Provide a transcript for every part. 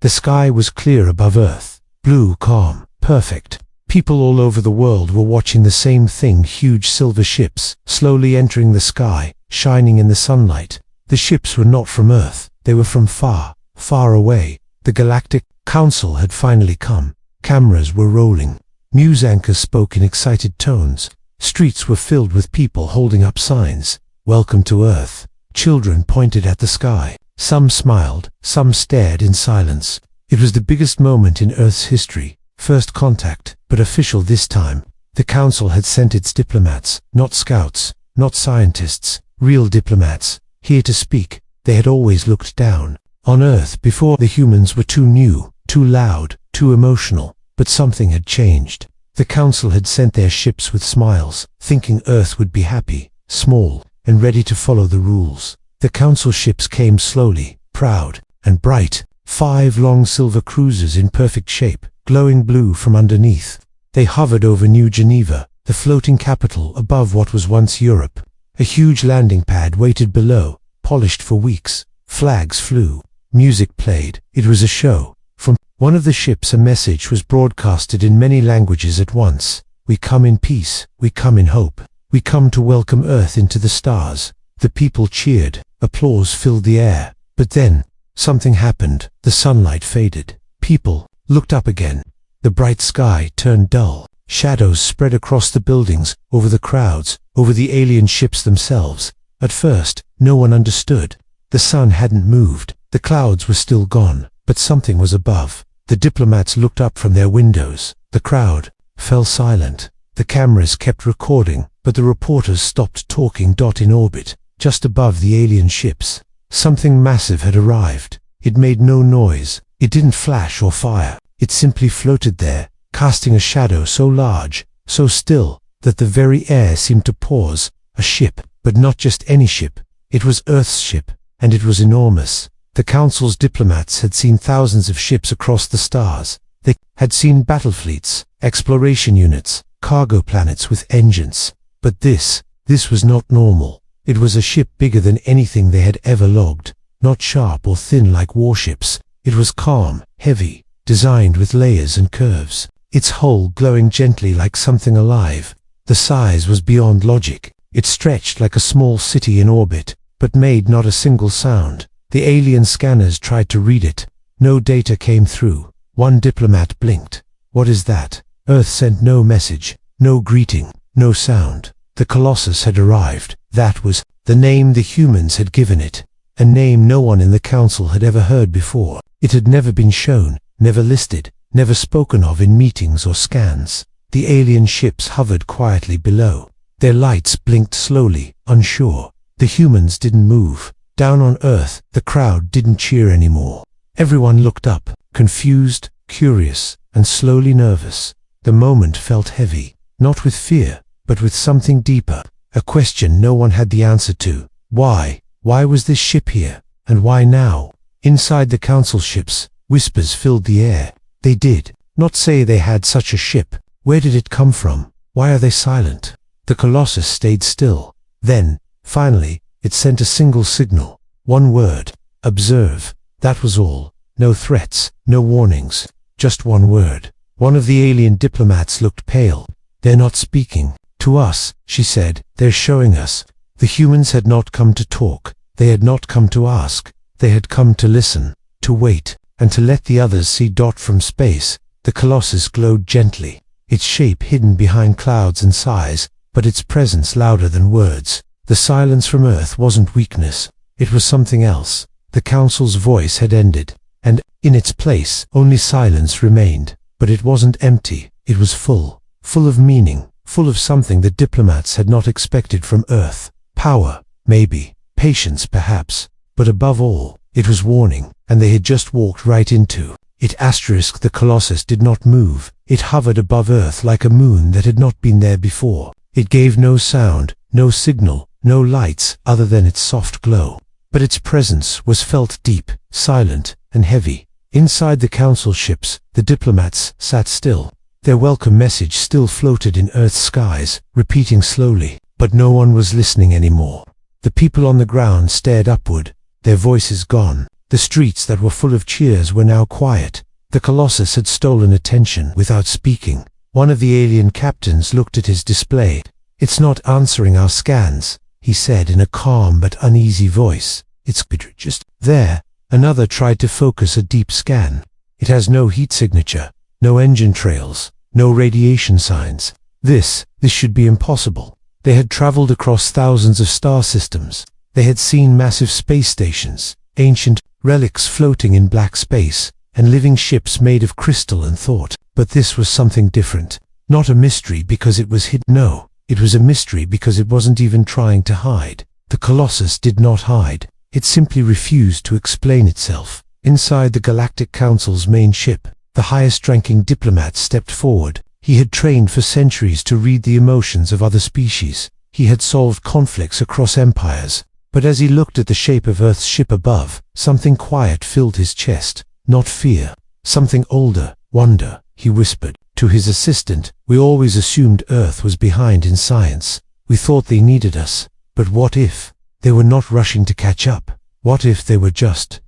The sky was clear above Earth, blue, calm, perfect. People all over the world were watching the same thing, huge silver ships, slowly entering the sky, shining in the sunlight. The ships were not from Earth, they were from far, far away. The Galactic Council had finally come. Cameras were rolling. News anchors spoke in excited tones. Streets were filled with people holding up signs. Welcome to Earth. Children pointed at the sky. Some smiled, some stared in silence. It was the biggest moment in Earth's history. First contact, but official this time. The Council had sent its diplomats, not scouts, not scientists, real diplomats, here to speak. They had always looked down on Earth before. The humans were too new, too loud, too emotional, but something had changed. The Council had sent their ships with smiles, thinking Earth would be happy, small, and ready to follow the rules. The Council ships came slowly, proud, and bright. 5 long silver cruisers in perfect shape, glowing blue from underneath. They hovered over New Geneva, the floating capital above what was once Europe. A huge landing pad waited below, polished for weeks. Flags flew. Music played. It was a show. From one of the ships a message was broadcasted in many languages at once. We come in peace. We come in hope. We come to welcome Earth into the stars. The people cheered. Applause filled the air. But then, something happened. The sunlight faded. People looked up again. The bright sky turned dull. Shadows spread across the buildings, over the crowds, over the alien ships themselves. At first, no one understood. The sun hadn't moved. The clouds were still gone, but something was above. The diplomats looked up from their windows. The crowd fell silent. The cameras kept recording, but the reporters stopped talking. In orbit, just above the alien ships, something massive had arrived. It made no noise. It didn't flash or fire. It simply floated there, casting a shadow so large, so still, that the very air seemed to pause. A ship, but not just any ship. It was Earth's ship, and it was enormous. The Council's diplomats had seen thousands of ships across the stars. They had seen battle fleets, exploration units, cargo planets with engines. But this was not normal. It was a ship bigger than anything they had ever logged. Not sharp or thin like warships. It was calm, heavy, designed with layers and curves. Its hull glowing gently like something alive. The size was beyond logic. It stretched like a small city in orbit, but made not a single sound. The alien scanners tried to read it. No data came through. One diplomat blinked. What is that? Earth sent no message, no greeting, no sound. The Colossus had arrived. That was the name the humans had given it. A name no one in the Council had ever heard before. It had never been shown, never listed, never spoken of in meetings or scans. The alien ships hovered quietly below. Their lights blinked slowly, unsure. The humans didn't move. Down on Earth, the crowd didn't cheer anymore. Everyone looked up, confused, curious, and slowly nervous. The moment felt heavy, not with fear, but with something deeper. A question no one had the answer to. Why? Why was this ship here? And why now? Inside the Council ships, whispers filled the air. They did not say they had such a ship. Where did it come from? Why are they silent? The Colossus stayed still. Then, finally, it sent a single signal. One word. Observe. That was all. No threats, no warnings. Just one word. One of the alien diplomats looked pale. They're not speaking to us, she said. They're showing us. The humans had not come to talk. They had not come to ask. They had come to listen, to wait, and to let the others see. From space, the Colossus glowed gently, its shape hidden behind clouds and sighs, but its presence louder than words. The silence from Earth wasn't weakness. It was something else. The Council's voice had ended, and, in its place, only silence remained. But it wasn't empty. It was full of meaning, full of something the diplomats had not expected from Earth. Power, maybe. Patience, perhaps. But above all, it was warning, and they had just walked right into it. The Colossus did not move. It hovered above Earth like a moon that had not been there before. It gave no sound, no signal, no lights other than its soft glow. But its presence was felt deep, silent, and heavy. Inside the Council ships, the diplomats sat still. Their welcome message still floated in Earth's skies, repeating slowly, but no one was listening anymore. The people on the ground stared upward, their voices gone, The streets that were full of cheers were now quiet. The Colossus had stolen attention without speaking. One of the alien captains looked at his display. "It's not answering our scans," he said in a calm but uneasy voice. "It's just there." Another tried to focus a deep scan. "It has no heat signature, no engine trails, no radiation signs. This should be impossible." They had traveled across thousands of star systems. They had seen massive space stations, ancient relics floating in black space, and living ships made of crystal and thought. But this was something different. Not a mystery because it was hidden. No, it was a mystery because it wasn't even trying to hide. The Colossus did not hide. It simply refused to explain itself. Inside the Galactic Council's main ship, the highest-ranking diplomat stepped forward. He had trained for centuries to read the emotions of other species. He had solved conflicts across empires. But as he looked at the shape of Earth's ship above, something quiet filled his chest. Not fear. Something older. Wonder. He whispered to his assistant, "We always assumed Earth was behind in science. We thought they needed us. But what if they were not rushing to catch up? What if they were just ...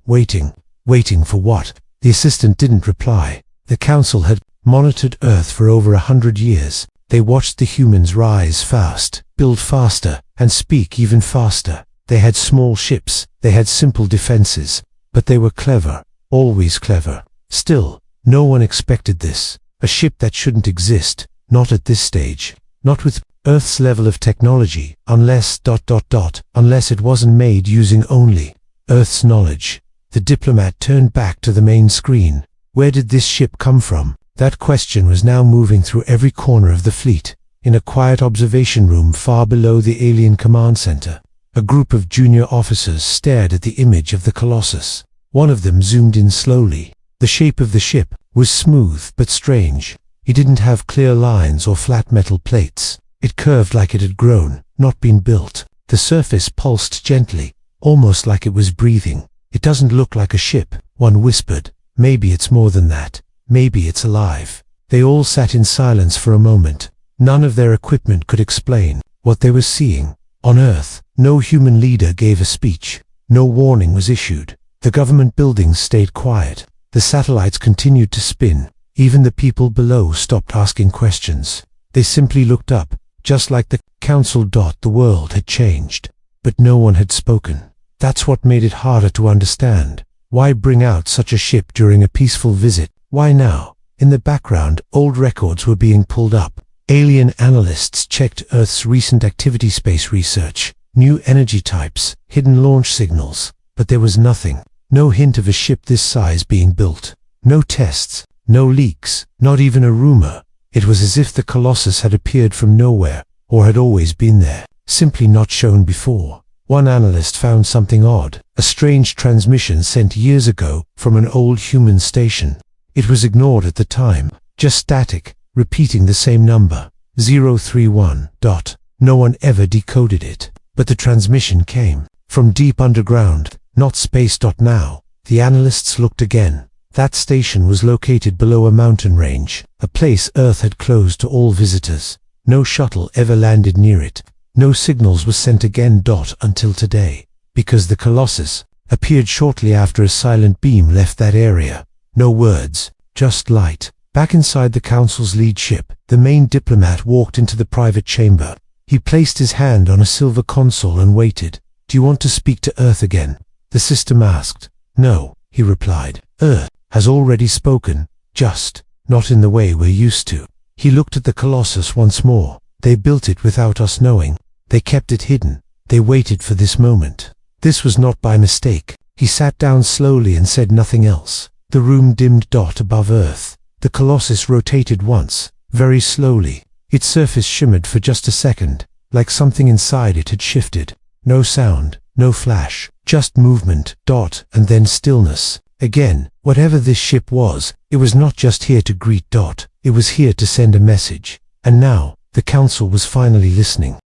waiting? Waiting for what?" The assistant didn't reply. The council had monitored Earth for over 100 years. They watched the humans rise fast, build faster, and speak even faster. They had small ships, they had simple defenses, but they were clever, always clever. Still, no one expected this. A ship that shouldn't exist, not at this stage, not with Earth's level of technology, unless ... unless it wasn't made using only Earth's knowledge. The diplomat turned back to the main screen. Where did this ship come from? That question was now moving through every corner of the fleet. In a quiet observation room far below the alien command center, a group of junior officers stared at the image of the Colossus. One of them zoomed in slowly. The shape of the ship was smooth but strange. It didn't have clear lines or flat metal plates. It curved like it had grown, not been built. The surface pulsed gently, almost like it was breathing. "It doesn't look like a ship," one whispered. "Maybe it's more than that. Maybe it's alive." They all sat in silence for a moment. None of their equipment could explain what they were seeing. On Earth, no human leader gave a speech. No warning was issued. The government buildings stayed quiet. The satellites continued to spin. Even the people below stopped asking questions. They simply looked up, just like the council. The world had changed, but no one had spoken. That's what made it harder to understand. Why bring out such a ship during a peaceful visit? Why now? In the background, old records were being pulled up. Alien analysts checked Earth's recent activity space research, new energy types, hidden launch signals. But there was nothing. No hint of a ship this size being built. No tests, no leaks, not even a rumor. It was as if the Colossus had appeared from nowhere, or had always been there, simply not shown before. One analyst found something odd, a strange transmission sent years ago from an old human station. It was ignored at the time, just static, repeating the same number, 031. No one ever decoded it. But the transmission came from deep underground, not space. Now, the analysts looked again. That station was located below a mountain range, a place Earth had closed to all visitors. No shuttle ever landed near it. No signals were sent again. Until today, because the Colossus appeared shortly after a silent beam left that area. No words, just light. Back inside the council's lead ship, the main diplomat walked into the private chamber. He placed his hand on a silver console and waited. "Do you want to speak to Earth again?" the system asked. "No," he replied. "Earth has already spoken, just not in the way we're used to." He looked at the Colossus once more. They built it without us knowing. They kept it hidden. They waited for this moment. This was not by mistake. He sat down slowly and said nothing else. The room dimmed. Above Earth, the Colossus rotated once, very slowly. Its surface shimmered for just a second, like something inside it had shifted. No sound, no flash, just movement. And then stillness. Again, whatever this ship was, it was not just here to greet. It was here to send a message. And now, the council was finally listening.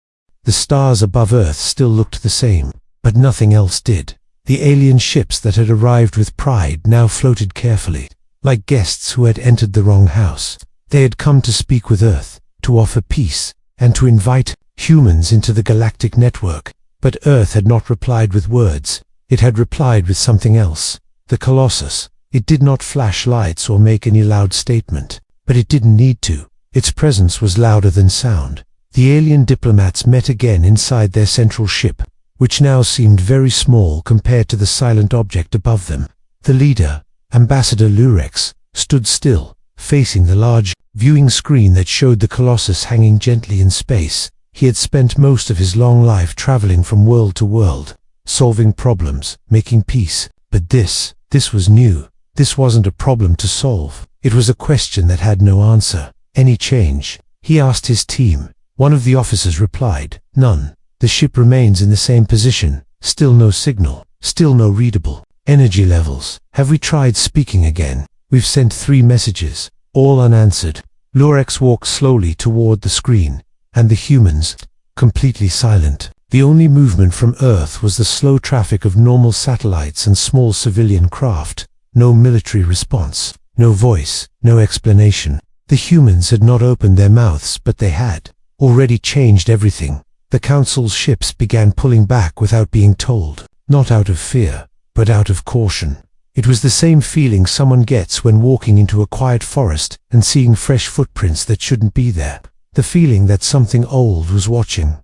The stars above Earth still looked the same, but nothing else did. The alien ships that had arrived with pride now floated carefully, like guests who had entered the wrong house. They had come to speak with Earth, to offer peace, and to invite humans into the galactic network. But Earth had not replied with words. It had replied with something else. The Colossus. It did not flash lights or make any loud statement. But it didn't need to. Its presence was louder than sound. The alien diplomats met again inside their central ship, which now seemed very small compared to the silent object above them. The leader, Ambassador Lurex, stood still, facing the large viewing screen that showed the Colossus hanging gently in space. He had spent most of his long life traveling from world to world, solving problems, making peace. But this was new. This wasn't a problem to solve. It was a question that had no answer. Any change? He asked his team. One of the officers replied, none. The ship remains in the same position. Still no signal. Still no readable energy levels. Have we tried speaking again? We've sent 3 messages, all unanswered. Lurex walked slowly toward the screen, and the humans, completely silent. The only movement from Earth was the slow traffic of normal satellites and small civilian craft. No military response. No voice. No explanation. The humans had not opened their mouths, but they had already changed everything. The Council's ships began pulling back without being told. Not out of fear, but out of caution. It was the same feeling someone gets when walking into a quiet forest and seeing fresh footprints that shouldn't be there. The feeling that something old was watching.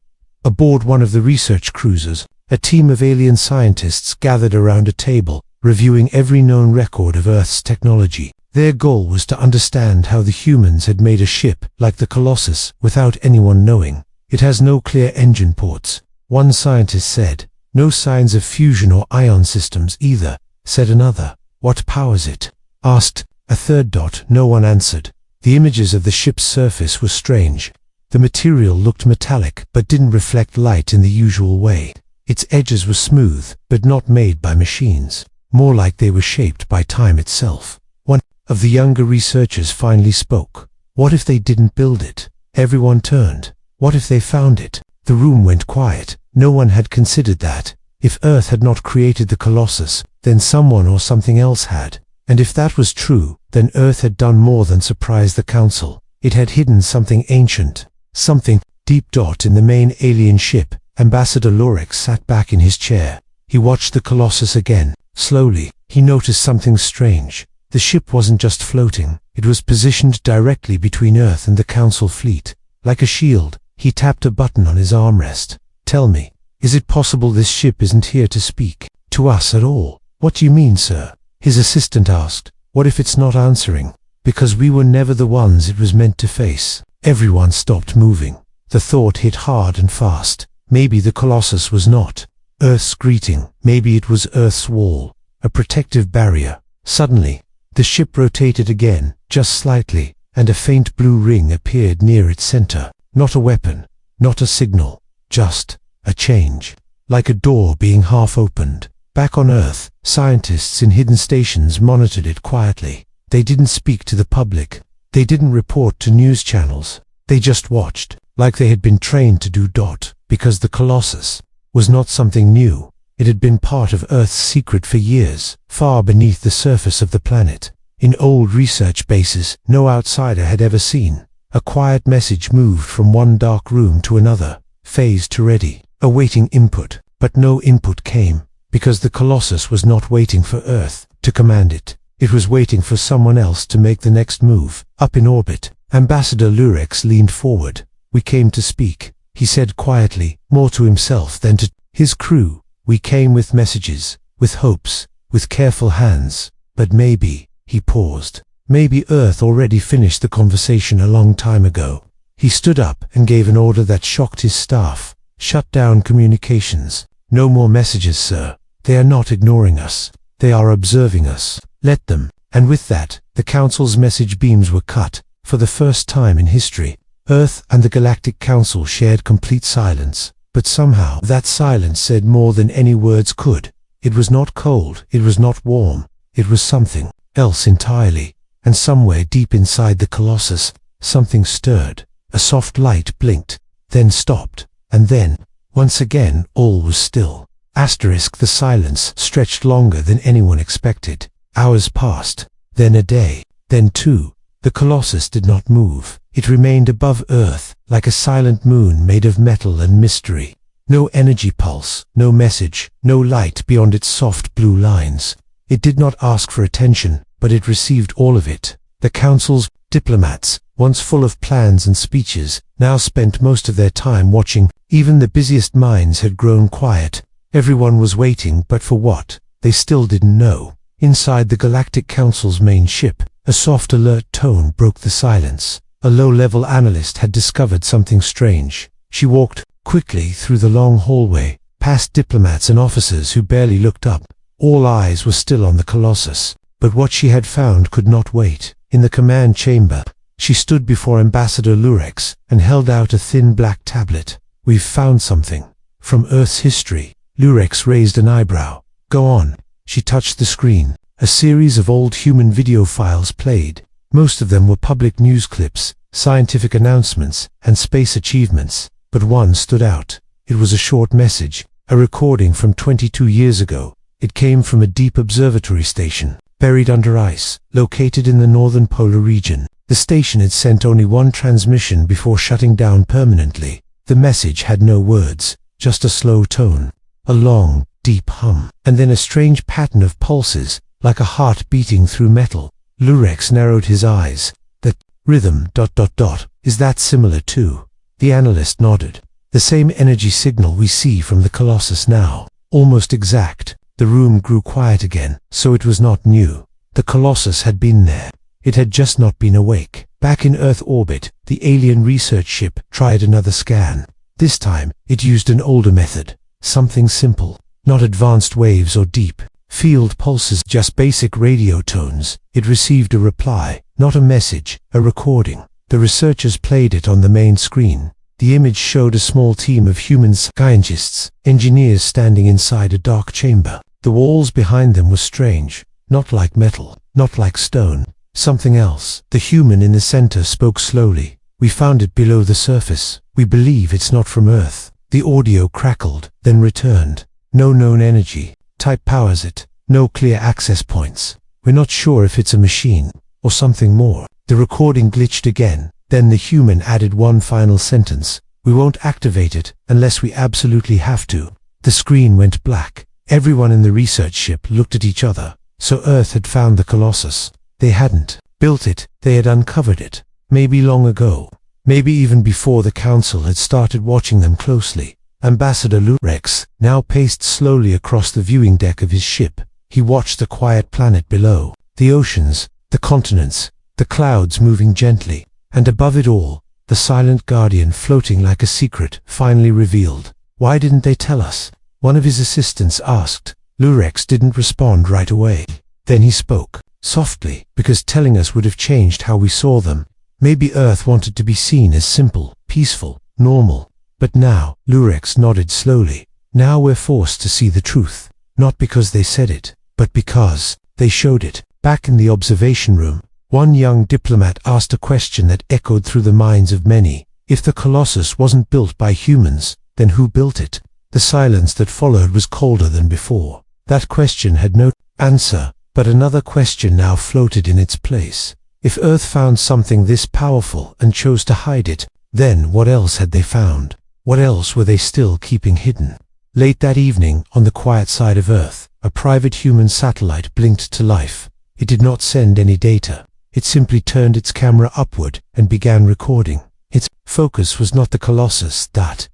Aboard one of the research cruisers, a team of alien scientists gathered around a table, reviewing every known record of Earth's technology. Their goal was to understand how the humans had made a ship like the Colossus without anyone knowing. It has no clear engine ports, one scientist said. No signs of fusion or ion systems either, said another. What powers it? Asked a third. No one answered. The images of the ship's surface were strange. The material looked metallic but didn't reflect light in the usual way. Its edges were smooth but not made by machines, more like they were shaped by time itself. One of the younger researchers finally spoke. What if they didn't build it? Everyone turned. What if they found it? The room went quiet. No one had considered that. If Earth had not created the Colossus, then someone or something else had. And if that was true, then Earth had done more than surprise the Council. It had hidden something ancient, something deep. In the main alien ship, Ambassador Lurex sat back in his chair. He watched the Colossus again. Slowly, he noticed something strange. The ship wasn't just floating. It was positioned directly between Earth and the Council fleet. Like a shield, he tapped a button on his armrest. Tell me, is it possible this ship isn't here to speak to us at all? What do you mean, sir? His assistant asked. What if it's not answering? Because we were never the ones it was meant to face. Everyone stopped moving. The thought hit hard and fast. Maybe the Colossus was not Earth's greeting. Maybe it was Earth's wall, a protective barrier. Suddenly, the ship rotated again, just slightly, and a faint blue ring appeared near its center. Not a weapon, not a signal, just a change. Like a door being half opened. Back on Earth, scientists in hidden stations monitored it quietly. They didn't speak to the public. They didn't report to news channels. They just watched, like they had been trained to do. Because the Colossus was not something new. It had been part of Earth's secret for years, far beneath the surface of the planet. In old research bases no outsider had ever seen. A quiet message moved from one dark room to another, phased to ready, awaiting input. But no input came, because the Colossus was not waiting for Earth to command it. It was waiting for someone else to make the next move. Up in orbit, Ambassador Lurex leaned forward. We came to speak, he said quietly, more to himself than to his crew. We came with messages, with hopes, with careful hands. But maybe, he paused, maybe Earth already finished the conversation a long time ago. He stood up and gave an order that shocked his staff. Shut down communications. No more messages, sir. They are not ignoring us. They are observing us. Let them. And with that, the Council's message beams were cut. For the first time in history, Earth and the Galactic Council shared complete silence. But somehow, that silence said more than any words could. It was not cold. It was not warm. It was something else entirely. And somewhere deep inside the Colossus, something stirred. A soft light blinked, then stopped, and then, once again, all was still. The silence stretched longer than anyone expected. Hours passed, then a day, then 2. The Colossus did not move. It remained above Earth, like a silent moon made of metal and mystery. No energy pulse, no message, no light beyond its soft blue lines. It did not ask for attention, but it received all of it. The council's diplomats, once full of plans and speeches, now spent most of their time watching. Even the busiest minds had grown quiet. Everyone was waiting, but for what? They still didn't know. Inside the Galactic Council's main ship, a soft alert tone broke the silence. A low-level analyst had discovered something strange. She walked quickly through the long hallway, past diplomats and officers who barely looked up. All eyes were still on the Colossus, but what she had found could not wait. In the command chamber, she stood before Ambassador Lurex and held out a thin black tablet. "We've found something. From Earth's history." Lurex raised an eyebrow. "Go on." She touched the screen. A series of old human video files played. Most of them were public news clips, scientific announcements, and space achievements. But one stood out. It was a short message, a recording from 22 years ago. It came from a deep observatory station, buried under ice, located in the northern polar region. The station had sent only one transmission before shutting down permanently. The message had no words, just a slow tone, a long, deep hum, and then a strange pattern of pulses, like a heart beating through metal. Lurex narrowed his eyes. "That rhythm ... is that similar too?" The analyst nodded. "The same energy signal we see from the Colossus now. Almost exact." The room grew quiet again, so it was not new. The Colossus had been there. It had just not been awake. Back in Earth orbit, the alien research ship tried another scan. This time, it used an older method. Something simple. Not advanced waves or deep field pulses, just basic radio tones. It received a reply, not a message, a recording. The researchers played it on the main screen. The image showed a small team of human scientists, engineers standing inside a dark chamber. The walls behind them were strange, not like metal, not like stone, something else. The human in the center spoke slowly. "We found it below the surface. We believe it's not from Earth." The audio crackled, then returned. "No known energy type powers it. No clear access points. We're not sure if it's a machine or something more." The recording glitched again. Then the human added one final sentence. "We won't activate it unless we absolutely have to." The screen went black. Everyone in the research ship looked at each other. So Earth had found the Colossus. They hadn't built it, they had uncovered it. Maybe long ago. Maybe even before the Council had started watching them closely. Ambassador Lurex now paced slowly across the viewing deck of his ship. He watched the quiet planet below. The oceans, the continents, the clouds moving gently. And above it all, the silent guardian floating like a secret, finally revealed. "Why didn't they tell us?" one of his assistants asked. Lurex didn't respond right away. Then he spoke, softly, "Because telling us would have changed how we saw them. Maybe Earth wanted to be seen as simple, peaceful, normal. But now," Lurex nodded slowly, "now we're forced to see the truth. Not because they said it, but because they showed it." Back in the observation room, one young diplomat asked a question that echoed through the minds of many. If the Colossus wasn't built by humans, then who built it? The silence that followed was colder than before. That question had no answer, but another question now floated in its place. If Earth found something this powerful and chose to hide it, then what else had they found? What else were they still keeping hidden? Late that evening, on the quiet side of Earth, a private human satellite blinked to life. It did not send any data. It simply turned its camera upward and began recording. Its focus was not the Colossus,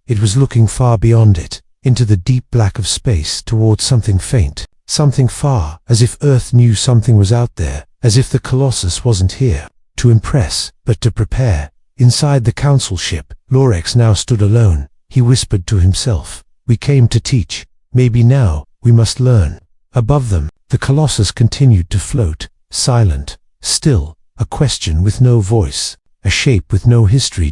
it was looking far beyond it, into the deep black of space, towards something faint, something far, as if Earth knew something was out there, as if the Colossus wasn't here to impress, but to prepare. Inside the Council ship, Lurex now stood alone. He whispered to himself, "We came to teach. Maybe now, we must learn." Above them, the Colossus continued to float, silent, still, a question with no voice, a shape with no history.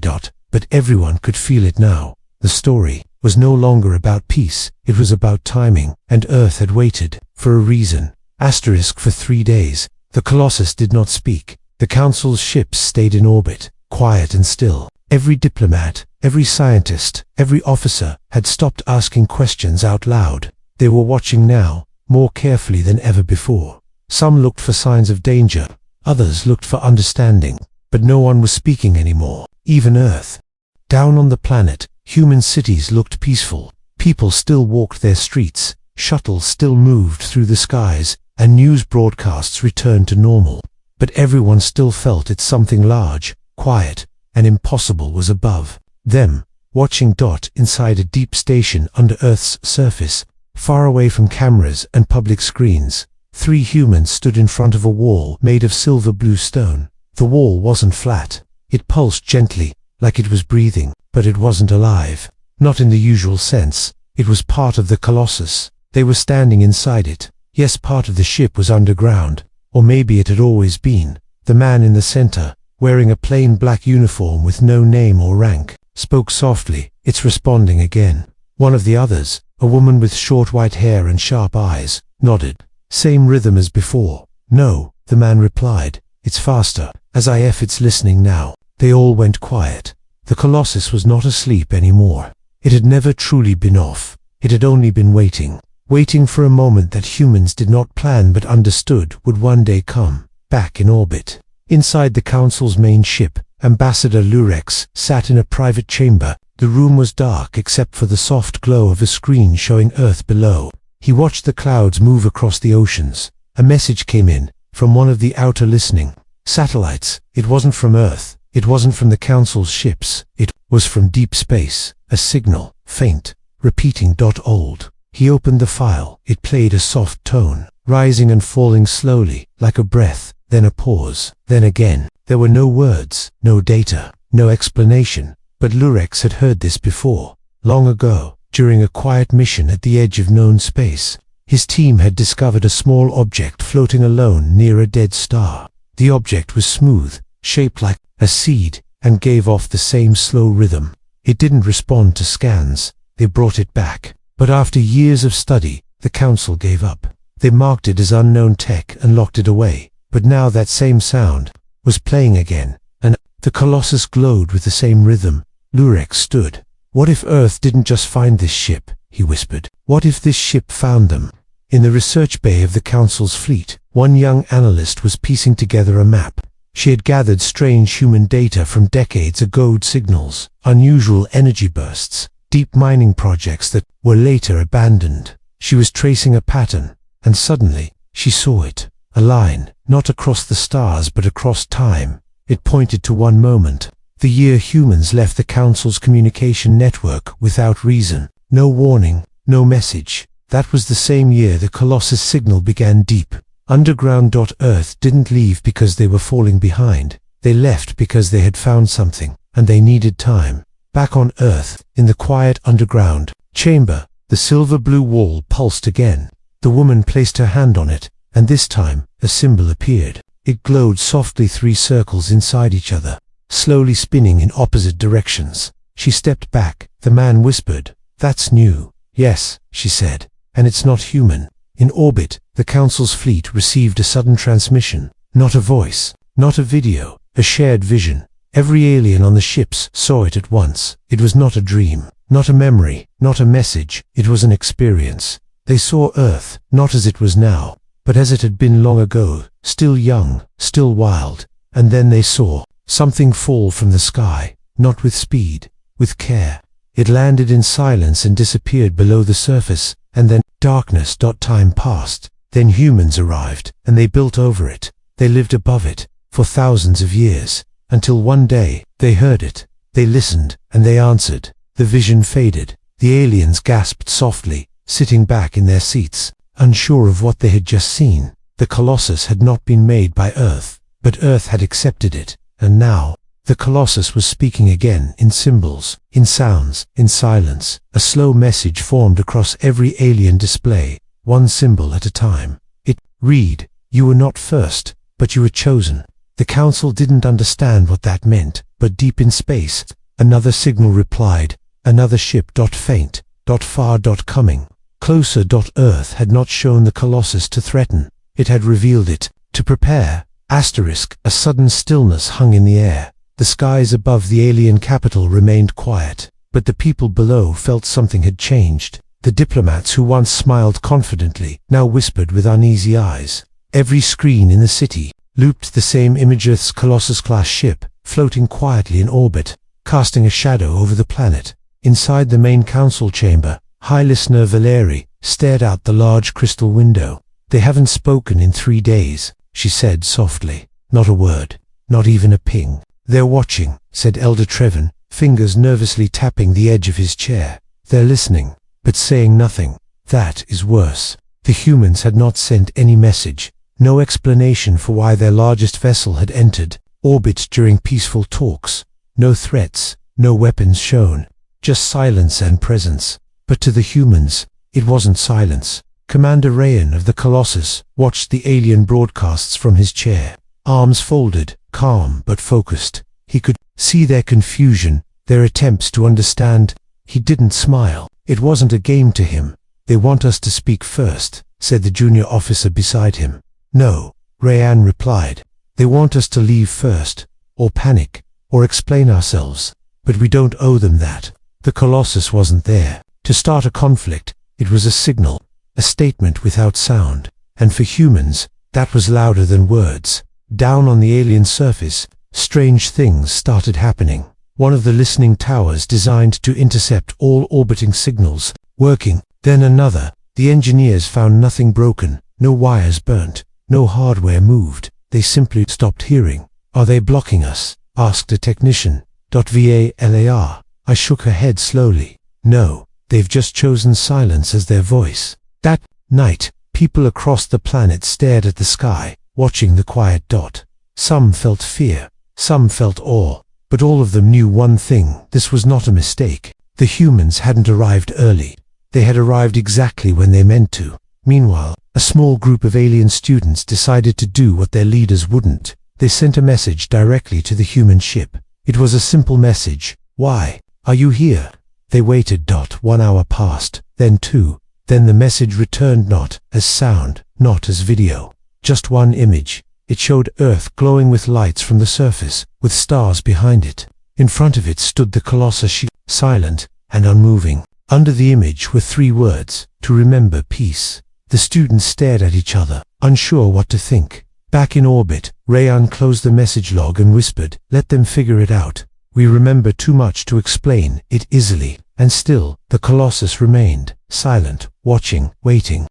But everyone could feel it now. The story was no longer about peace, it was about timing, and Earth had waited, for a reason. For 3 days, the Colossus did not speak. The Council's ships stayed in orbit, quiet and still. Every diplomat, every scientist, every officer had stopped asking questions out loud. They were watching now, more carefully than ever before. Some looked for signs of danger, others looked for understanding, but no one was speaking anymore, even Earth. Down on the planet, human cities looked peaceful. People still walked their streets, shuttles still moved through the skies, and news broadcasts returned to normal. But everyone still felt that something large, quiet, and impossible was above them, watching. Inside a deep station under Earth's surface, far away from cameras and public screens, 3 humans stood in front of a wall made of silver blue stone. The wall wasn't flat. It pulsed gently, like it was breathing, but it wasn't alive. Not in the usual sense. It was part of the Colossus. They were standing inside it. Yes, part of the ship was underground, or maybe it had always been. The man in the center, wearing a plain black uniform with no name or rank, spoke softly. "It's responding again." One of the others, a woman with short white hair and sharp eyes, nodded. "Same rhythm as before." "No," the man replied. "It's faster. As if it's listening now." They all went quiet. The Colossus was not asleep anymore. It had never truly been off. It had only been waiting. Waiting for a moment that humans did not plan but understood would one day come. Back in orbit. Inside the Council's main ship, Ambassador Lurex sat in a private chamber. The room was dark except for the soft glow of a screen showing Earth below. He watched the clouds move across the oceans. A message came in, from one of the outer listening satellites. It wasn't from Earth. It wasn't from the Council's ships. It was from deep space. A signal, faint, repeating. Old. He opened the file. It played a soft tone, rising and falling slowly, like a breath, then a pause, then again. There were no words, no data, no explanation. But Lurex had heard this before. Long ago, during a quiet mission at the edge of known space, his team had discovered a small object floating alone near a dead star. The object was smooth, shaped like a seed, and gave off the same slow rhythm. It didn't respond to scans. They brought it back. But after years of study, the Council gave up. They marked it as unknown tech and locked it away. But now that same sound was playing again, and the Colossus glowed with the same rhythm. Lurex stood. "What if Earth didn't just find this ship?" he whispered. "What if this ship found them?" In the research bay of the Council's fleet, one young analyst was piecing together a map. She had gathered strange human data from decades ago, signals, unusual energy bursts, deep mining projects that were later abandoned. She was tracing a pattern, and suddenly, she saw it. A line, not across the stars but across time. It pointed to one moment. The year humans left the Council's communication network without reason. No warning, no message. That was the same year the Colossus signal began deep underground. Earth didn't leave because they were falling behind. They left because they had found something, and they needed time. Back on Earth, in the quiet underground chamber, the silver blue wall pulsed again. The woman placed her hand on it, and this time, a symbol appeared. It glowed softly, 3 circles inside each other, slowly spinning in opposite directions. She stepped back. The man whispered, "That's new." "Yes," she said, "and it's not human." In orbit, the Council's fleet received a sudden transmission. Not a voice, not a video, a shared vision. Every alien on the ships saw it at once. It was not a dream, not a memory, not a message. It was an experience. They saw Earth, not as it was now, but as it had been long ago, still young, still wild. And then they saw something fall from the sky, not with speed, with care. It landed in silence and disappeared below the surface, and then darkness. Time passed. Then humans arrived, and they built over it. They lived above it, for thousands of years, until one day, they heard it. They listened, and they answered. The vision faded. The aliens gasped softly, sitting back in their seats, unsure of what they had just seen. The Colossus had not been made by Earth, but Earth had accepted it, and now, the Colossus was speaking again, in symbols, in sounds, in silence. A slow message formed across every alien display, one symbol at a time. It read, "You were not first, but you were chosen." The Council didn't understand what that meant, but deep in space, another signal replied, "Another ship. Faint. Far. Coming. Closer. Earth had not shown the Colossus to threaten. It had revealed it, to prepare. Asterisk. A sudden stillness hung in the air. The skies above the alien capital remained quiet, but the people below felt something had changed. The diplomats who once smiled confidently now whispered with uneasy eyes. Every screen in the city looped the same image: Earth's Colossus-class ship, floating quietly in orbit, casting a shadow over the planet. Inside the main council chamber, High listener Valeri stared out the large crystal window. They haven't spoken in 3 days, she said softly. Not a word, not even a ping. They're watching, said Elder Trevin, fingers nervously tapping the edge of his chair. They're listening, but saying nothing. That is worse. The humans had not sent any message, no explanation for why their largest vessel had entered orbit during peaceful talks. No threats, no weapons shown, just silence and presence. But to the humans, it wasn't silence. Commander Rayan of the Colossus watched the alien broadcasts from his chair, arms folded, calm but focused. He could see their confusion, their attempts to understand. He didn't smile. It wasn't a game to him. They want us to speak first, said the junior officer beside him. No, Rayan replied. They want us to leave first, or panic, or explain ourselves. But we don't owe them that. The Colossus wasn't there to start a conflict. It was a signal, a statement without sound. And for humans, that was louder than words. Down on the alien surface, strange things started happening. One of the listening towers designed to intercept all orbiting signals, working. Then another. The engineers found nothing broken, no wires burnt, no hardware moved. They simply stopped hearing. Are they blocking us? Asked a technician. VALAR. I shook her head slowly. No, they've just chosen silence as their voice. That night, people across the planet stared at the sky, watching the quiet dot. Some felt fear, some felt awe, but all of them knew one thing: this was not a mistake. The humans hadn't arrived early. They had arrived exactly when they meant to. Meanwhile, a small group of alien students decided to do what their leaders wouldn't. They sent a message directly to the human ship. It was a simple message. Why are you here? They waited. 1 hour passed, then 2. Then the message returned, not as sound, not as video. Just one image. It showed Earth glowing with lights from the surface, with stars behind it. In front of it stood the Colossus, silent and unmoving. Under the image were 3 words: to remember peace. The students stared at each other, unsure what to think. Back in orbit, Rayan closed the message log and whispered, "Let them figure it out. We remember too much to explain it easily." And still, the Colossus remained, silent, watching, waiting.